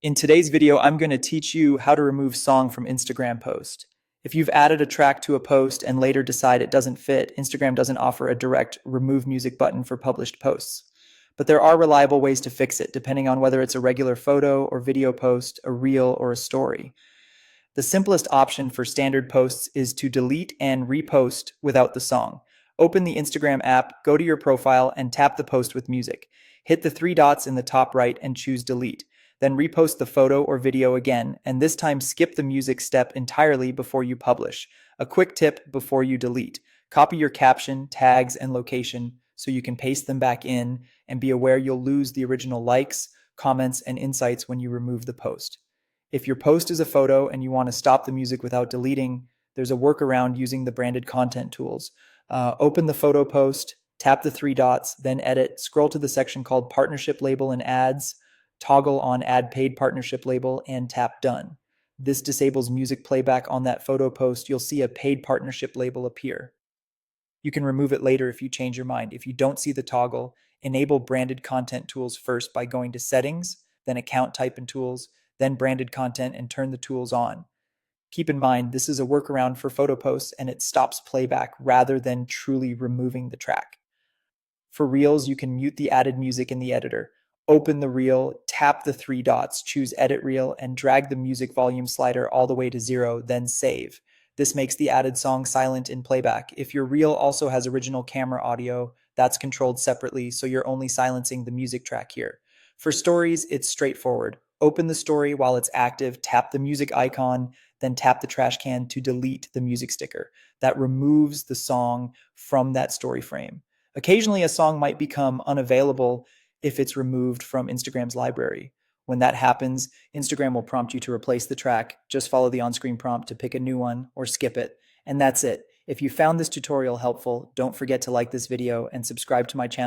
In today's video, I'm going to teach you how to remove song from Instagram post. If you've added a track to a post and later decide it doesn't fit, Instagram doesn't offer a direct remove music button for published posts. But there are reliable ways to fix it, depending on whether it's a regular photo or video post, a reel, or a story. The simplest option for standard posts is to delete and repost without the song. Open the Instagram app, go to your profile, and tap the post with music. Hit the three dots in the top right and choose delete. Then repost the photo or video again, and this time skip the music step entirely before you publish. A quick tip before you delete: copy your caption, tags, and location so you can paste them back in, and be aware you'll lose the original likes, comments, and insights when you remove the post. If your post is a photo and you want to stop the music without deleting, there's a workaround using the branded content tools. Open the photo post, tap the three dots, then edit, scroll to the section called Partnership Label and Ads, toggle on Add Paid Partnership Label, and tap Done. This disables music playback on that photo post. You'll see a paid partnership label appear. You can remove it later if you change your mind. If you don't see the toggle, enable branded content tools first by going to Settings, then Account Type and Tools, then Branded Content, and turn the tools on. Keep in mind, this is a workaround for photo posts and it stops playback rather than truly removing the track. For Reels, you can mute the added music in the editor. Open the reel, tap the three dots, choose Edit Reel, and drag the music volume slider all the way to 0, then save. This makes the added song silent in playback. If your reel also has original camera audio, that's controlled separately, so you're only silencing the music track here. For stories, it's straightforward. Open the story while it's active, tap the music icon, then tap the trash can to delete the music sticker. That removes the song from that story frame. Occasionally, a song might become unavailable if it's removed from Instagram's library. When that happens, Instagram will prompt you to replace the track. Just follow the on-screen prompt to pick a new one or skip it. And that's it. If you found this tutorial helpful, don't forget to like this video and subscribe to my channel.